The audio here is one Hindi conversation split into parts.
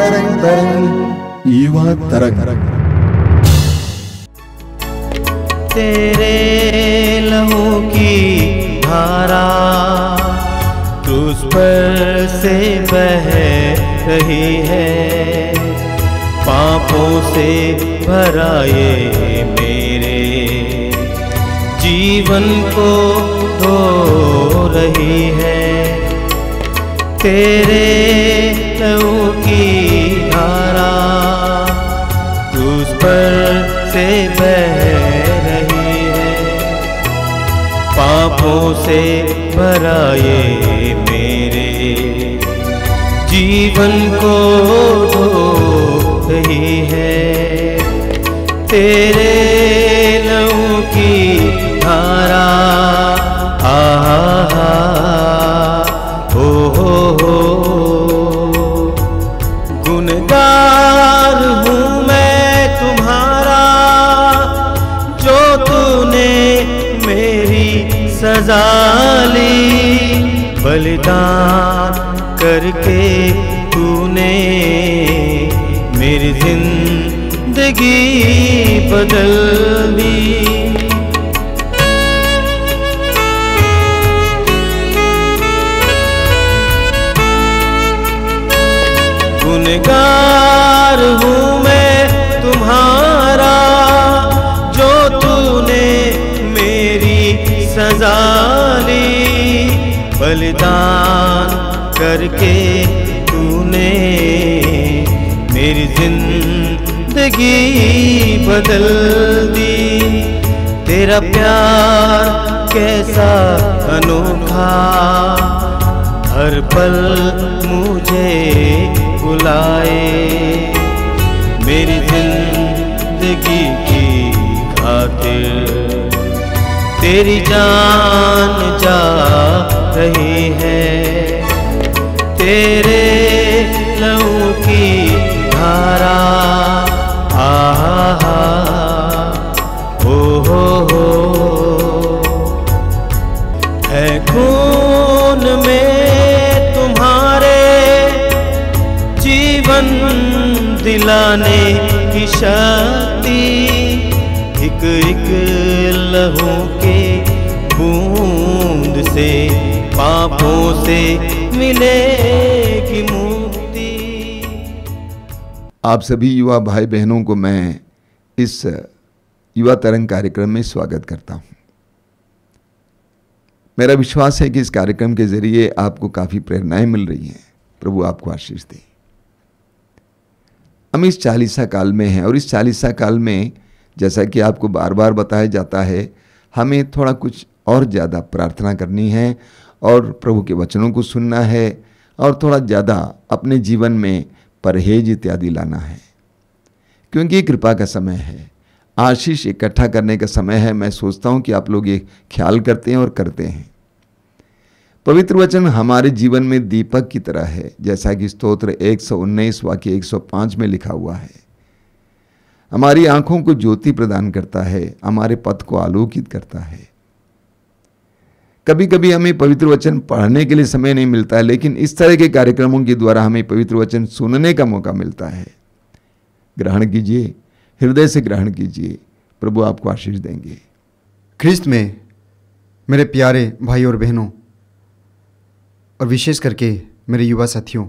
तरंग युवा तरंग। तेरे लहू की धारा क्रूस पर से बह रही है, पापों से भरा ये मेरे जीवन को धो रही है। तेरे लहू की धारा क्रूस पर से बह रही है, पापों से भरा ये मेरे जीवन को धो रही है। तेरे लहू की धारा आहा हो। गुनहगार हूँ मैं तुम्हारा, जो तूने मेरी सजा ली, बलिदान करके तूने मेरी जिंदगी बदल दी। गुनहगार हूँ मैं तुम्हारा, जो तूने मेरी सजा ली, बलिदान करके तूने मेरी जिंदगी बदल दी। तेरा प्यार कैसा अनोखा, हर पल मुझे बुलाए, मेरी जिंदगी की खातिर तेरी जान जा रही है। तेरे लहू की धारा आहा हो है खून में तुम्हारे जीवन दिलाने की शक्ति, एक एक लहू के बूंद से पापों से मिलेगी मुक्ति। आप सभी युवा भाई बहनों को मैं इस युवा तरंग कार्यक्रम में स्वागत करता हूं। मेरा विश्वास है कि इस कार्यक्रम के जरिए आपको काफ़ी प्रेरणाएं मिल रही हैं। प्रभु आपको आशीष दे। हम इस चालीसा काल में हैं और इस चालीसा काल में जैसा कि आपको बार बार बताया जाता है, हमें थोड़ा कुछ और ज़्यादा प्रार्थना करनी है और प्रभु के वचनों को सुनना है और थोड़ा ज़्यादा अपने जीवन में परहेज इत्यादि लाना है, क्योंकि ये कृपा का समय है, आशीष इकट्ठा करने का समय है। मैं सोचता हूँ कि आप लोग ये ख्याल करते हैं और करते हैं। पवित्र वचन हमारे जीवन में दीपक की तरह है, जैसा कि स्तोत्र 119 वाक्य 105 में लिखा हुआ है। हमारी आंखों को ज्योति प्रदान करता है, हमारे पथ को आलोकित करता है। कभी कभी हमें पवित्र वचन पढ़ने के लिए समय नहीं मिलता है, लेकिन इस तरह के कार्यक्रमों के द्वारा हमें पवित्र वचन सुनने का मौका मिलता है। ग्रहण कीजिए, हृदय से ग्रहण कीजिए, प्रभु आपको आशीष देंगे। ख्रिस्त में मेरे प्यारे भाई और बहनों, और विशेष करके मेरे युवा साथियों,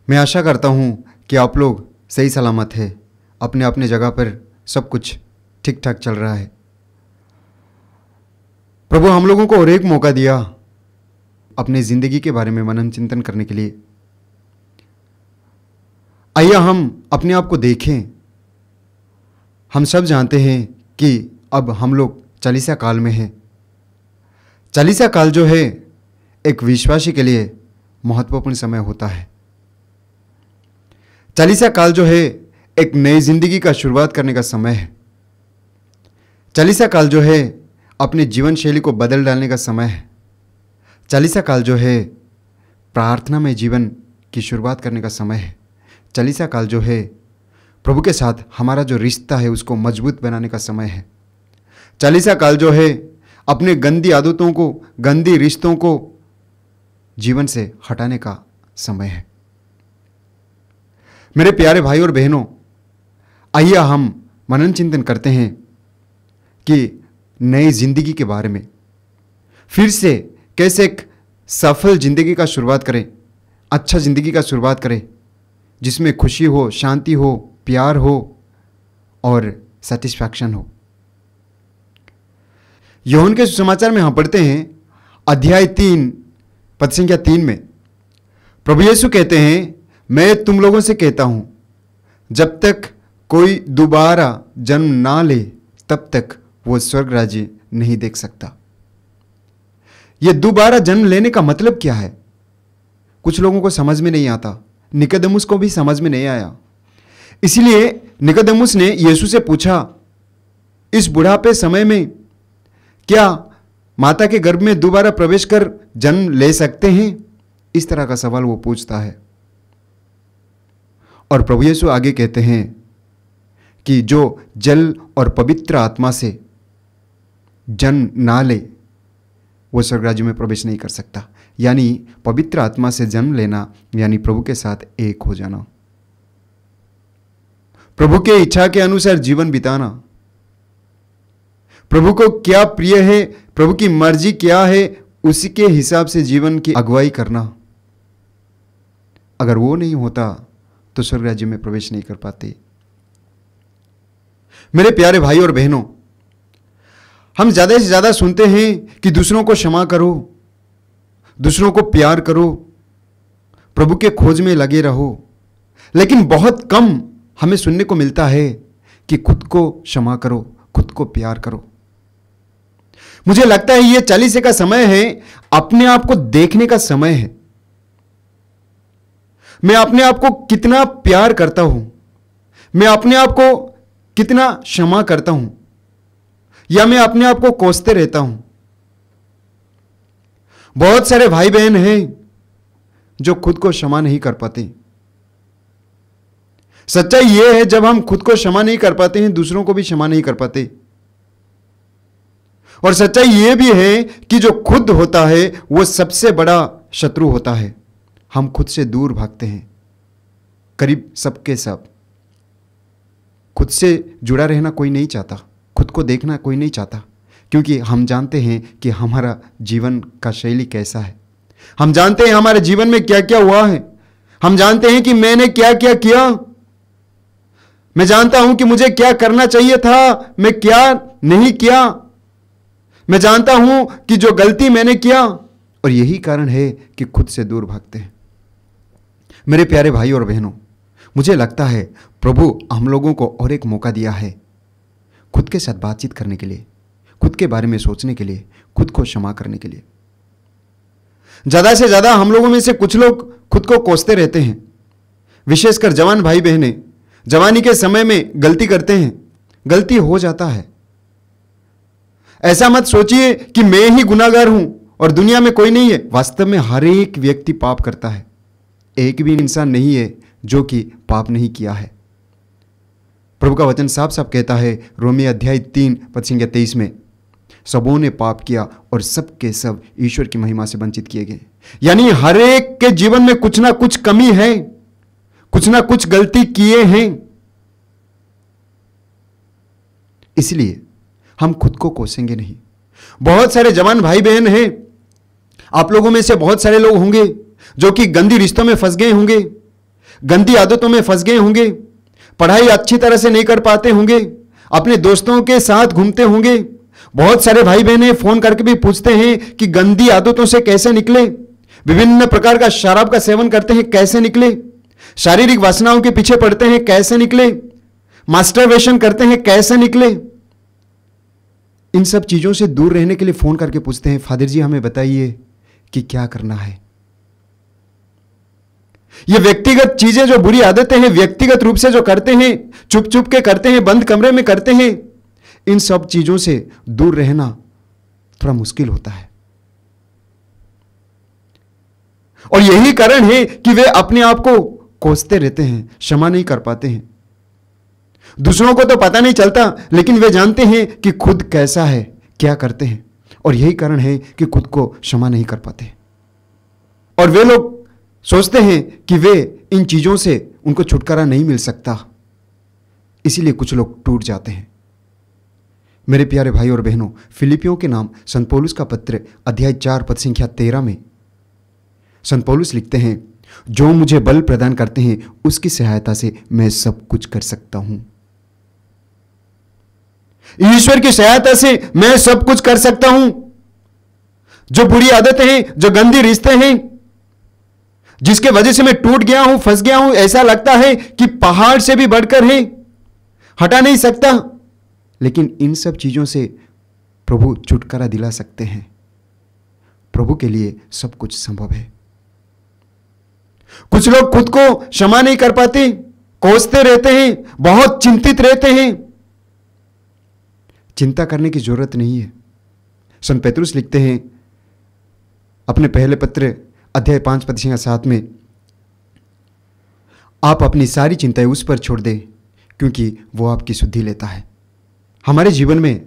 मैं आशा करता हूँ कि आप लोग सही सलामत है, अपने अपने जगह पर सब कुछ ठीक ठाक चल रहा है। प्रभु हम लोगों को और एक मौका दिया अपने ज़िंदगी के बारे में मनन चिंतन करने के लिए। आइए हम अपने आप को देखें। हम सब जानते हैं कि अब हम लोग चालीसा काल में हैं। चालीसा काल जो है एक विश्वासी के लिए महत्वपूर्ण समय होता है। चालीसा काल जो है एक नई जिंदगी का शुरुआत करने का समय है। चालीसा काल जो है अपने जीवन शैली को बदल डालने का समय है। चालीसा काल जो है प्रार्थना में जीवन की शुरुआत करने का समय है। चालीसा काल जो है प्रभु के साथ हमारा जो रिश्ता है उसको मजबूत बनाने का समय है। चालीसा काल जो है अपने गंदी आदतों को, गंदी रिश्तों को जीवन से हटाने का समय है। मेरे प्यारे भाई और बहनों, आइए हम मनन चिंतन करते हैं कि नई जिंदगी के बारे में, फिर से कैसे एक सफल जिंदगी का शुरुआत करें, अच्छा जिंदगी का शुरुआत करें जिसमें खुशी हो, शांति हो, प्यार हो और सेटिस्फैक्शन हो। यूहन्ना के सुसमाचार में हम पढ़ते हैं अध्याय 3 पद संख्या 3 में प्रभु यीशु कहते हैं, मैं तुम लोगों से कहता हूं, जब तक कोई दोबारा जन्म ना ले तब तक वो स्वर्ग राज्य नहीं देख सकता। ये दोबारा जन्म लेने का मतलब क्या है? कुछ लोगों को समझ में नहीं आता, निकोदेमुस को भी समझ में नहीं आया। इसलिए निकोदेमुस ने यीशु से पूछा, इस बुढ़ापे समय में क्या माता के गर्भ में दोबारा प्रवेश कर जन्म ले सकते हैं? इस तरह का सवाल वो पूछता है। और प्रभु यीशु आगे कहते हैं कि जो जल और पवित्र आत्मा से जन्म ना ले वो स्वर्ग राज्य में प्रवेश नहीं कर सकता। यानी पवित्र आत्मा से जन्म लेना यानी प्रभु के साथ एक हो जाना, प्रभु के इच्छा के अनुसार जीवन बिताना, प्रभु को क्या प्रिय है, प्रभु की मर्जी क्या है, उसी के हिसाब से जीवन की अगुवाई करना। अगर वो नहीं होता तो स्वर्ग राज्य में प्रवेश नहीं कर पाते। मेरे प्यारे भाई और बहनों, हम ज्यादा से ज्यादा सुनते हैं कि दूसरों को क्षमा करो, दूसरों को प्यार करो, प्रभु के खोज में लगे रहो, लेकिन बहुत कम हमें सुनने को मिलता है कि खुद को क्षमा करो, खुद को प्यार करो। मुझे लगता है यह 40 का समय है, अपने आप को देखने का समय है। मैं अपने आप को कितना प्यार करता हूं, मैं अपने आप को कितना क्षमा करता हूं, या मैं अपने आप को कोसते रहता हूं। बहुत सारे भाई बहन हैं जो खुद को क्षमा नहीं कर पाते। सच्चाई यह है, जब हम खुद को क्षमा नहीं कर पाते हैं, दूसरों को भी क्षमा नहीं कर पाते। और सच्चाई यह भी है कि जो खुद होता है वो सबसे बड़ा शत्रु होता है। हम खुद से दूर भागते हैं, करीब सबके सब। खुद से जुड़ा रहना कोई नहीं चाहता, खुद को देखना कोई नहीं चाहता, क्योंकि हम जानते हैं कि हमारा जीवन का शैली कैसा है, हम जानते हैं हमारे जीवन में क्या क्या हुआ है, हम जानते हैं कि मैंने क्या क्या किया, मैं जानता हूं कि मुझे क्या करना चाहिए था, मैं क्या नहीं किया, मैं जानता हूं कि जो गलती मैंने किया। और यही कारण है कि खुद से दूर भागते हैं। मेरे प्यारे भाई और बहनों, मुझे लगता है प्रभु हम लोगों को और एक मौका दिया है खुद के साथ बातचीत करने के लिए, खुद के बारे में सोचने के लिए, खुद को क्षमा करने के लिए। ज्यादा से ज्यादा हम लोगों में से कुछ लोग खुद को कोसते रहते हैं, विशेषकर जवान भाई बहनें जवानी के समय में गलती करते हैं। गलती हो जाता है, ऐसा मत सोचिए कि मैं ही गुनाहगार हूं और दुनिया में कोई नहीं है। वास्तव में हर एक व्यक्ति पाप करता है, एक भी इंसान नहीं है जो कि पाप नहीं किया है। प्रभु का वचन साफ साफ कहता है, रोमी अध्याय 3 पद संख्या 23 में, सबों ने पाप किया और सब के सब ईश्वर की महिमा से वंचित किए गए। यानी हर एक के जीवन में कुछ ना कुछ कमी है, कुछ ना कुछ गलती किए हैं। इसलिए हम खुद को कोसेंगे नहीं। बहुत सारे जवान भाई बहन हैं, आप लोगों में से बहुत सारे लोग होंगे जो कि गंदी रिश्तों में फंस गए होंगे, गंदी आदतों में फंस गए होंगे, पढ़ाई अच्छी तरह से नहीं कर पाते होंगे, अपने दोस्तों के साथ घूमते होंगे। बहुत सारे भाई बहनें फोन करके भी पूछते हैं कि गंदी आदतों से कैसे निकले, विभिन्न प्रकार का शराब का सेवन करते हैं कैसे निकले, शारीरिक वासनाओं के पीछे पड़ते हैं कैसे निकले, मास्टरबेशन करते हैं कैसे निकले। इन सब चीजों से दूर रहने के लिए फोन करके पूछते हैं, फादर जी हमें बताइए कि क्या करना है। ये व्यक्तिगत चीजें, जो बुरी आदतें हैं, व्यक्तिगत रूप से जो करते हैं, चुप चुप के करते हैं, बंद कमरे में करते हैं, इन सब चीजों से दूर रहना थोड़ा मुश्किल होता है। और यही कारण है कि वे अपने आप को कोसते रहते हैं, क्षमा नहीं कर पाते हैं। दूसरों को तो पता नहीं चलता, लेकिन वे जानते हैं कि खुद कैसा है, क्या करते हैं, और यही कारण है कि खुद को क्षमा नहीं कर पाते। और वे लोग सोचते हैं कि वे इन चीजों से उनको छुटकारा नहीं मिल सकता, इसीलिए कुछ लोग टूट जाते हैं। मेरे प्यारे भाई और बहनों, फिलिपियों के नाम संत पौलुस का पत्र अध्याय 4 पद संख्या 13 में संत पौलुस लिखते हैं, जो मुझे बल प्रदान करते हैं उसकी सहायता से मैं सब कुछ कर सकता हूं। ईश्वर की सहायता से मैं सब कुछ कर सकता हूं। जो बुरी आदतें हैं, जो गंदी रिश्ते हैं, जिसके वजह से मैं टूट गया हूं, फंस गया हूं, ऐसा लगता है कि पहाड़ से भी बढ़कर है, हटा नहीं सकता, लेकिन इन सब चीजों से प्रभु छुटकारा दिला सकते हैं। प्रभु के लिए सब कुछ संभव है। कुछ लोग खुद को क्षमा नहीं कर पाते, कोसते रहते हैं, बहुत चिंतित रहते हैं। चिंता करने की जरूरत नहीं है। संत पेतरुस लिखते हैं अपने पहले पत्र अध्याय 5 पद 7 में, आप अपनी सारी चिंताएं उस पर छोड़ दें क्योंकि वो आपकी सुधि लेता है। हमारे जीवन में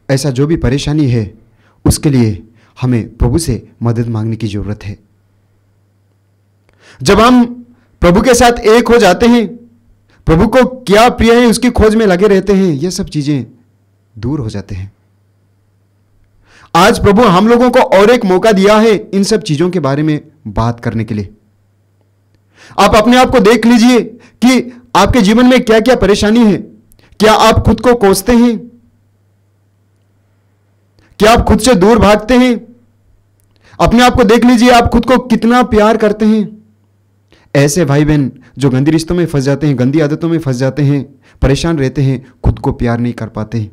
ऐसा जो भी परेशानी है, उसके लिए हमें प्रभु से मदद मांगने की जरूरत है। जब हम प्रभु के साथ एक हो जाते हैं, प्रभु को क्या प्रिय है उसकी खोज में लगे रहते हैं, ये सब चीजें दूर हो जाते हैं। आज प्रभु हम लोगों को और एक मौका दिया है इन सब चीजों के बारे में बात करने के लिए। आप अपने आप को देख लीजिए कि आपके जीवन में क्या क्या परेशानी है। क्या आप खुद को कोसते हैं? क्या आप खुद से दूर भागते हैं? अपने आप को देख लीजिए, आप खुद को कितना प्यार करते हैं। ऐसे भाई बहन जो गंदी रिश्तों में फंस जाते हैं, गंदी आदतों में फंस जाते हैं, परेशान रहते हैं, खुद को प्यार नहीं कर पाते,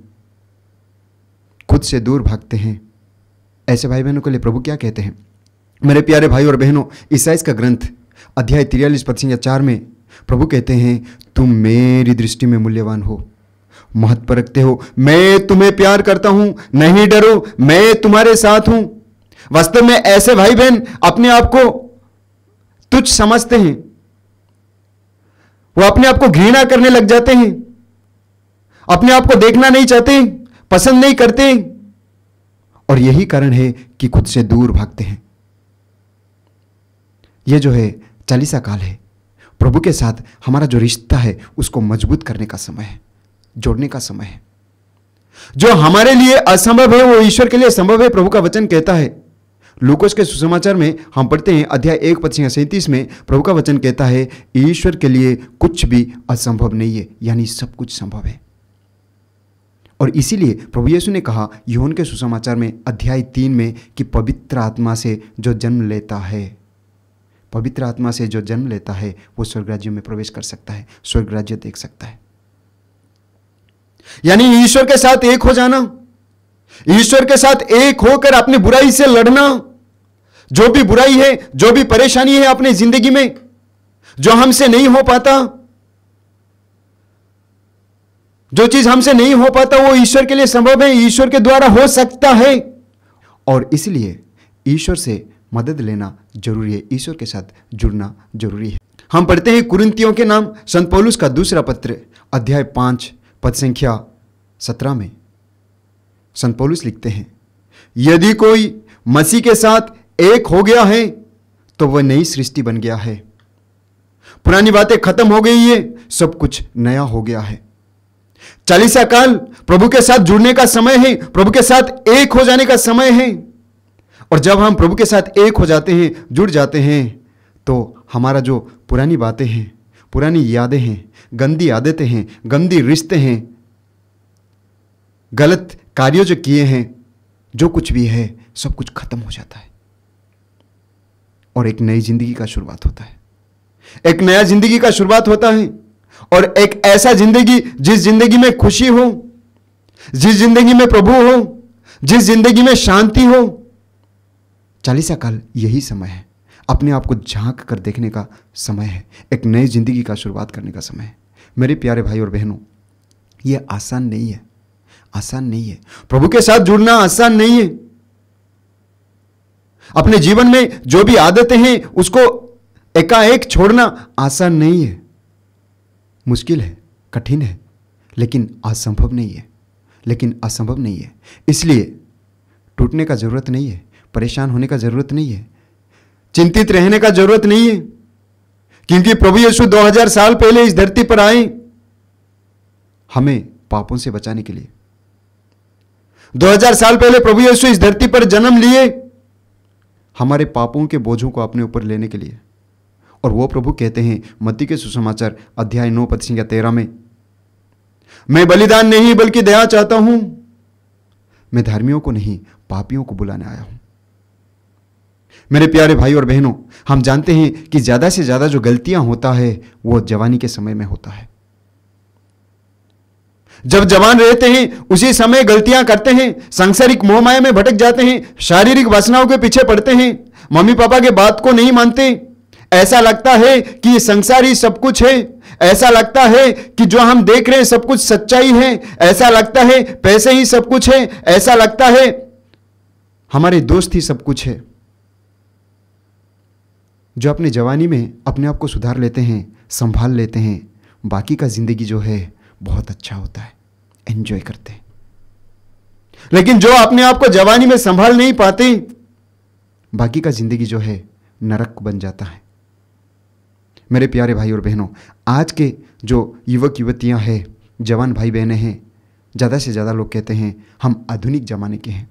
खुद से दूर भागते हैं, ऐसे भाई बहनों के लिए प्रभु क्या कहते हैं? मेरे प्यारे भाई और बहनों, ईसाइयाह का ग्रंथ अध्याय 43 पद 4 में प्रभु कहते हैं, तुम मेरी दृष्टि में मूल्यवान हो, महत्व परखते हो, मैं तुम्हें प्यार करता हूं, नहीं डरो, मैं तुम्हारे साथ हूं। वास्तव में ऐसे भाई बहन अपने आप को तुच्छ समझते हैं, वो अपने आप को घृणा करने लग जाते हैं, अपने आप को देखना नहीं चाहते, पसंद नहीं करते, और यही कारण है कि खुद से दूर भागते हैं। यह जो है चालीसा काल है, प्रभु के साथ हमारा जो रिश्ता है उसको मजबूत करने का समय है, जोड़ने का समय है। जो हमारे लिए असंभव है वो ईश्वर के लिए संभव है, प्रभु का वचन कहता है। लूकोस के सुसमाचार में हम पढ़ते हैं अध्याय 1 पद 37 में प्रभु का वचन कहता है, ईश्वर के लिए कुछ भी असंभव नहीं है, यानी सब कुछ संभव है। और इसीलिए प्रभु यीशु ने कहा यूहन्ना के सुसमाचार में अध्याय 3 में कि पवित्र आत्मा से जो जन्म लेता है, पवित्र आत्मा से जो जन्म लेता है वो स्वर्ग राज्य में प्रवेश कर सकता है, स्वर्ग राज्य देख सकता है। यानी ईश्वर के साथ एक हो जाना, ईश्वर के साथ एक होकर अपनी बुराई से लड़ना। जो भी बुराई है, जो भी परेशानी है अपनी जिंदगी में, जो हमसे नहीं हो पाता, जो चीज हमसे नहीं हो पाता वो ईश्वर के लिए संभव है, ईश्वर के द्वारा हो सकता है। और इसलिए ईश्वर से मदद लेना जरूरी है, ईश्वर के साथ जुड़ना जरूरी है। हम पढ़ते हैं कुरिन्थियों के नाम संत पौलुस का दूसरा पत्र अध्याय 5 पद संख्या 17 में संत पौलुस लिखते हैं, यदि कोई मसीह के साथ एक हो गया है तो वह नई सृष्टि बन गया है, पुरानी बातें खत्म हो गई है, सब कुछ नया हो गया है। चालीसा काल प्रभु के साथ जुड़ने का समय है, प्रभु के साथ एक हो जाने का समय है। और जब हम प्रभु के साथ एक हो जाते हैं, जुड़ जाते हैं, तो हमारा जो पुरानी बातें हैं, पुरानी यादें हैं, गंदी आदतें हैं, गंदी रिश्ते हैं, गलत कार्यों जो किए हैं, जो कुछ भी है, सब कुछ खत्म हो जाता है और एक नई जिंदगी का शुरुआत होता है। एक नया जिंदगी का शुरुआत होता है और एक ऐसा जिंदगी जिस जिंदगी में खुशी हो, जिस जिंदगी में प्रभु हो, जिस जिंदगी में शांति हो। चालीसा काल यही समय है, अपने आप को झांक कर देखने का समय है, एक नई जिंदगी का शुरुआत करने का समय है। मेरे प्यारे भाई और बहनों, यह आसान नहीं है, आसान नहीं है। प्रभु के साथ जुड़ना आसान नहीं है। अपने जीवन में जो भी आदतें हैं उसको एकाएक छोड़ना आसान नहीं है, मुश्किल है, कठिन है, लेकिन असंभव नहीं है, लेकिन असंभव नहीं है। इसलिए टूटने का जरूरत नहीं है, परेशान होने का जरूरत नहीं है, चिंतित रहने का जरूरत नहीं है, क्योंकि प्रभु यीशु 2000 साल पहले इस धरती पर आए हमें पापों से बचाने के लिए। 2000 साल पहले प्रभु यीशु इस धरती पर जन्म लिए हमारे पापों के बोझों को अपने ऊपर लेने के लिए। और वो प्रभु कहते हैं मत्ती के सुसमाचार अध्याय 9 पद 13 में, मैं बलिदान नहीं बल्कि दया चाहता हूं, मैं धर्मियों को नहीं पापियों को बुलाने आया हूं। मेरे प्यारे भाई और बहनों, हम जानते हैं कि ज्यादा से ज्यादा जो गलतियां होता है वो जवानी के समय में होता है। जब जवान रहते हैं उसी समय गलतियां करते हैं, सांसारिक मोह माया में भटक जाते हैं, शारीरिक वासनाओं के पीछे पड़ते हैं, मम्मी पापा के बात को नहीं मानते। ऐसा लगता है कि संसार ही सब कुछ है, ऐसा लगता है कि जो हम देख रहे हैं सब कुछ सच्चाई है, ऐसा लगता है पैसे ही सब कुछ है, ऐसा लगता है हमारे दोस्त ही सब कुछ है। जो अपनी जवानी में अपने आप को सुधार लेते हैं, संभाल लेते हैं, बाकी का जिंदगी जो है बहुत अच्छा होता है, एंजॉय करते हैं। लेकिन जो अपने आप को जवानी में संभाल नहीं पाते, बाकी का जिंदगी जो है नरक बन जाता है। मेरे प्यारे भाई और बहनों, आज के जो युवक युवतियां हैं, जवान भाई बहनें हैं, ज़्यादा से ज़्यादा लोग कहते हैं हम आधुनिक जमाने के हैं।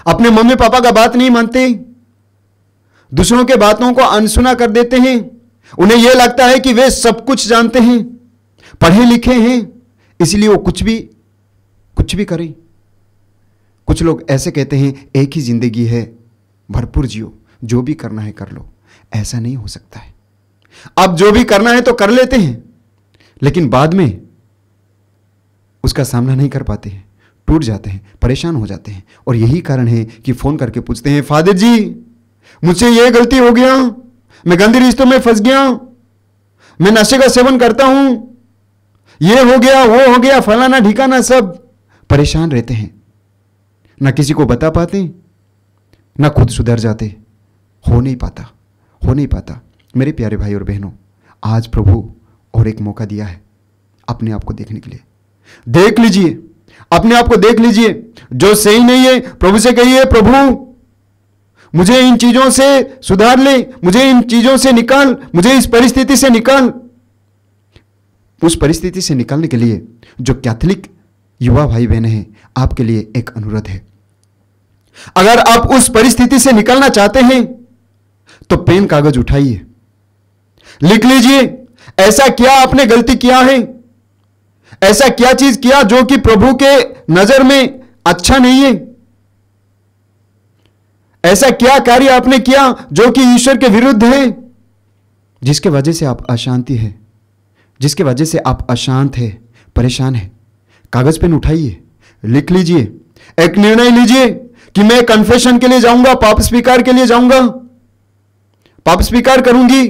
अपने मम्मी पापा का बात नहीं मानते, दूसरों के बातों को अनसुना कर देते हैं। उन्हें यह लगता है कि वे सब कुछ जानते हैं, पढ़े लिखे हैं, इसलिए वो कुछ भी करें। कुछ लोग ऐसे कहते हैं एक ही जिंदगी है, भरपूर जियो, जो भी करना है कर लो। ऐसा नहीं हो सकता है। अब जो भी करना है तो कर लेते हैं, लेकिन बाद में उसका सामना नहीं कर पाते हैं, टूट जाते हैं, परेशान हो जाते हैं। और यही कारण है कि फोन करके पूछते हैं, फादर जी मुझसे यह गलती हो गया, मैं गंदे रिश्तों में फंस गया, मैं नशे का सेवन करता हूं, ये हो गया, वो हो गया, फलाना ढिकाना, सब परेशान रहते हैं। ना किसी को बता पाते, ना खुद सुधर जाते। हो नहीं पाता। मेरे प्यारे भाई और बहनों, आज प्रभु और एक मौका दिया है अपने आप को देखने के लिए। देख लीजिए, अपने आप को देख लीजिए। जो सही नहीं है प्रभु से कहिए, प्रभु मुझे इन चीजों से सुधार ले, मुझे इन चीजों से निकाल, मुझे इस परिस्थिति से निकाल। उस परिस्थिति से निकालने के लिए जो कैथोलिक युवा भाई बहन हैं, आपके लिए एक अनुरोध है। अगर आप उस परिस्थिति से निकलना चाहते हैं तो पेन कागज उठाइए, लिख लीजिए ऐसा क्या आपने गलती किया है, ऐसा क्या चीज किया जो कि प्रभु के नजर में अच्छा नहीं है, ऐसा क्या कार्य आपने किया जो कि ईश्वर के विरुद्ध है, जिसके वजह से आप अशांति है, जिसके वजह से आप अशांत है, परेशान है। कागज पेन उठाइए, लिख लीजिए, एक निर्णय लीजिए कि मैं कन्फेशन के लिए जाऊंगा, पाप स्वीकार के लिए जाऊंगा, पाप स्वीकार करूंगी।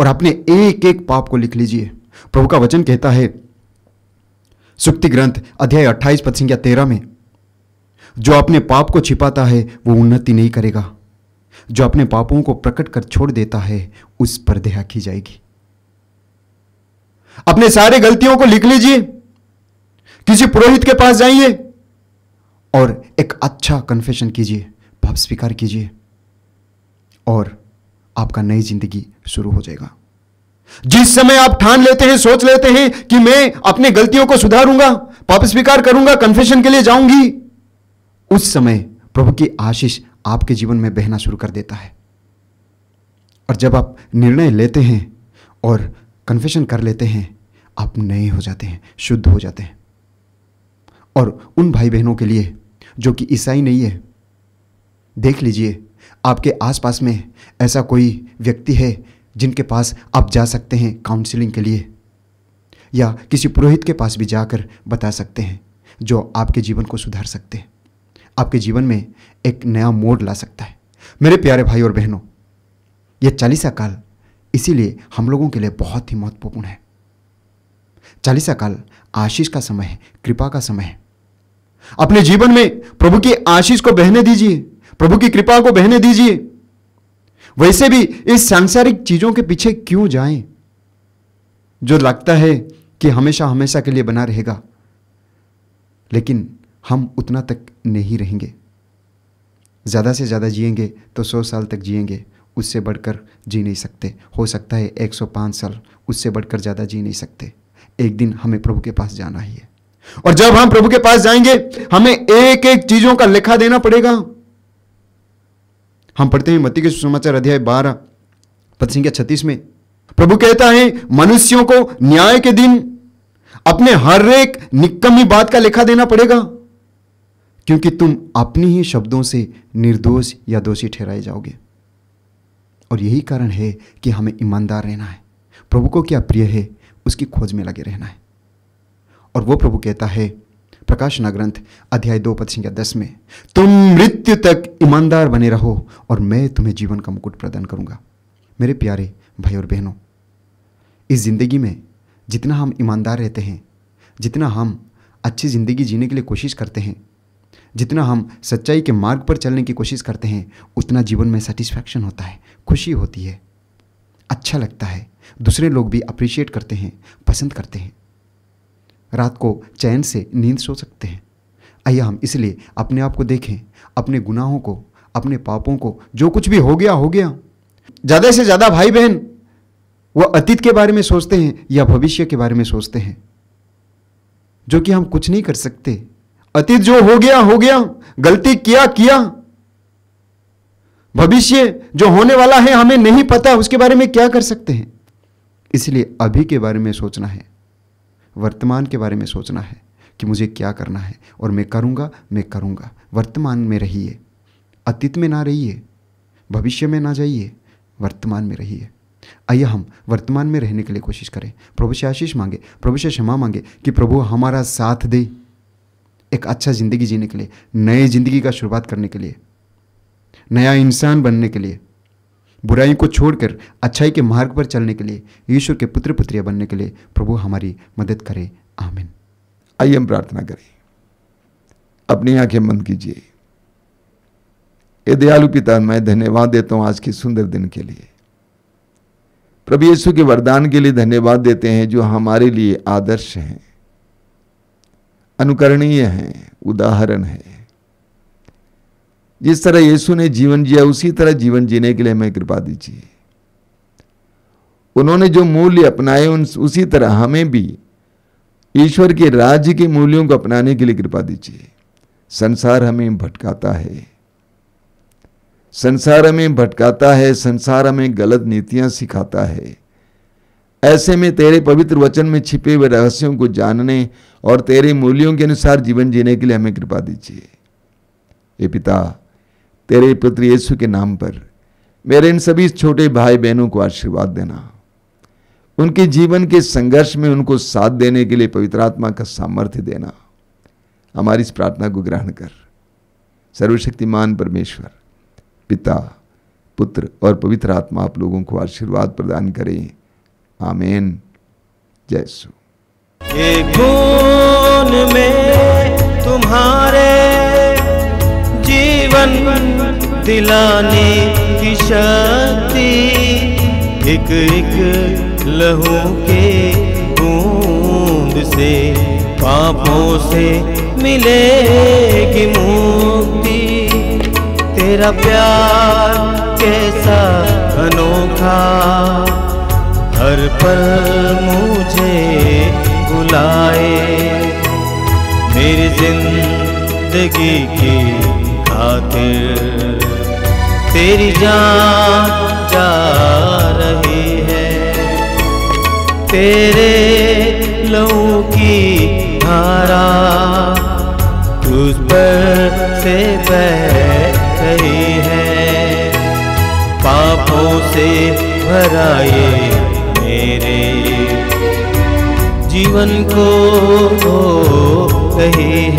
और अपने एक एक पाप को लिख लीजिए। प्रभु का वचन कहता है सुक्ति ग्रंथ अध्याय 28 पद 13 में, जो अपने पाप को छिपाता है वो उन्नति नहीं करेगा, जो अपने पापों को प्रकट कर छोड़ देता है उस पर दया की जाएगी। अपने सारे गलतियों को लिख लीजिए, किसी पुरोहित के पास जाइए और एक अच्छा कन्फेशन कीजिए, पाप स्वीकार कीजिए और आपका नई जिंदगी शुरू हो जाएगा। जिस समय आप ठान लेते हैं, सोच लेते हैं कि मैं अपने गलतियों को सुधारूंगा, पाप स्वीकार करूंगा, कन्फेशन के लिए जाऊंगी, उस समय प्रभु की आशीष आपके जीवन में बहना शुरू कर देता है। और जब आप निर्णय लेते हैं और कन्फेशन कर लेते हैं, आप नए हो जाते हैं, शुद्ध हो जाते हैं। और उन भाई बहनों के लिए जो कि ईसाई नहीं है, देख लीजिए आपके आसपास में ऐसा कोई व्यक्ति है जिनके पास आप जा सकते हैं काउंसलिंग के लिए, या किसी पुरोहित के पास भी जाकर बता सकते हैं, जो आपके जीवन को सुधार सकते हैं, आपके जीवन में एक नया मोड़ ला सकता है। मेरे प्यारे भाई और बहनों, यह चालीसा काल इसीलिए हम लोगों के लिए बहुत ही महत्वपूर्ण है। चालीसा काल आशीष का समय है, कृपा का समय है। अपने जीवन में प्रभु की आशीष को बहने दीजिए, प्रभु की कृपा को बहने दीजिए। वैसे भी इस सांसारिक चीजों के पीछे क्यों जाएं, जो लगता है कि हमेशा हमेशा के लिए बना रहेगा, लेकिन हम उतना तक नहीं रहेंगे। ज्यादा से ज्यादा जिएंगे तो 100 साल तक जिएंगे, उससे बढ़कर जी नहीं सकते। हो सकता है 105 साल, उससे बढ़कर ज़्यादा जी नहीं सकते। एक दिन हमें प्रभु के पास जाना ही है, और जब हम प्रभु के पास जाएंगे हमें एक एक चीजों का लेखा देना पड़ेगा। हम पढ़ते हैं मत्ती के सुसमाचार अध्याय 12 पद संख्या 36 में प्रभु कहता है, मनुष्यों को न्याय के दिन अपने हर एक निकम्मी बात का लेखा देना पड़ेगा, क्योंकि तुम अपनी ही शब्दों से निर्दोष या दोषी ठहराए जाओगे। और यही कारण है कि हमें ईमानदार रहना है, प्रभु को क्या प्रिय है उसकी खोज में लगे रहना है। और वो प्रभु कहता है प्रकाशना ग्रंथ अध्याय 2 पद संख्या 10 में, तुम मृत्यु तक ईमानदार बने रहो और मैं तुम्हें जीवन का मुकुट प्रदान करूंगा। मेरे प्यारे भाई और बहनों, इस जिंदगी में जितना हम ईमानदार रहते हैं, जितना हम अच्छी ज़िंदगी जीने के लिए कोशिश करते हैं, जितना हम सच्चाई के मार्ग पर चलने की कोशिश करते हैं, उतना जीवन में सेटिस्फैक्शन होता है, खुशी होती है, अच्छा लगता है। दूसरे लोग भी अप्रिशिएट करते हैं, पसंद करते हैं। रात को चैन से नींद सो सकते हैं। आइए हम इसलिए अपने आप को देखें, अपने गुनाहों को, अपने पापों को, जो कुछ भी हो गया हो गया। ज़्यादा से ज़्यादा भाई बहन वो अतीत के बारे में सोचते हैं या भविष्य के बारे में सोचते हैं, जो कि हम कुछ नहीं कर सकते। अतीत जो हो गया, गलती किया। भविष्य जो होने वाला है हमें नहीं पता, उसके बारे में क्या कर सकते हैं। इसलिए अभी के बारे में सोचना है, वर्तमान के बारे में सोचना है कि मुझे क्या करना है और मैं करूंगा। वर्तमान में रहिए, अतीत में ना रहिए, भविष्य में ना जाइए, वर्तमान में रहिए। आइए हम वर्तमान में रहने के लिए कोशिश करें, प्रभु से आशीष मांगे, प्रभु से क्षमा मांगे कि प्रभु हमारा साथ दे एक अच्छा ज़िंदगी जीने के लिए, नए ज़िंदगी का शुरुआत करने के लिए, नया इंसान बनने के लिए, बुराई को छोड़कर अच्छाई के मार्ग पर चलने के लिए, ईश्वर के पुत्र पुत्रियां बनने के लिए प्रभु हमारी मदद करे। आमीन। आइए हम प्रार्थना करें। अपनी आंखें बंद कीजिए। ये दयालु पिता, मैं धन्यवाद देता हूं आज के सुंदर दिन के लिए। प्रभु यीशु के वरदान के लिए धन्यवाद देते हैं जो हमारे लिए आदर्श हैं, अनुकरणीय हैं, उदाहरण है। जिस तरह यीशु ने जीवन जिया उसी तरह जीवन जीने के लिए हमें कृपा दीजिए। उन्होंने जो मूल्य अपनाए उसी तरह हमें भी ईश्वर के राज्य के मूल्यों को अपनाने के लिए कृपा दीजिए। संसार हमें भटकाता है, संसार हमें गलत नीतियां सिखाता है। ऐसे में तेरे पवित्र वचन में छिपे हुए रहस्यों को जानने और तेरे मूल्यों के अनुसार जीवन जीने के लिए हमें कृपा दीजिए। हे पिता, तेरे पुत्र यीशु के नाम पर मेरे इन सभी छोटे भाई बहनों को आशीर्वाद देना। उनके जीवन के संघर्ष में उनको साथ देने के लिए पवित्र आत्मा का सामर्थ्य देना। हमारी इस प्रार्थना को ग्रहण कर। सर्वशक्तिमान परमेश्वर, पिता, पुत्र और पवित्र आत्मा आप लोगों को आशीर्वाद प्रदान करें। आमीन। जय यीशु। ये गुण में तुम्हारे जीवन दिलाने की शक्ति, एक एक लहू के बूंद से पापों से मिलेगी मुक्ति। तेरा प्यार कैसा अनोखा, हर पल मुझे बुलाए। मेरी जिंदगी की खातिर तेरी जान जा रही है। तेरे लहू की धारा तुझ पर से बह रही है। पापों से भरा ये मेरे जीवन को धो रही है।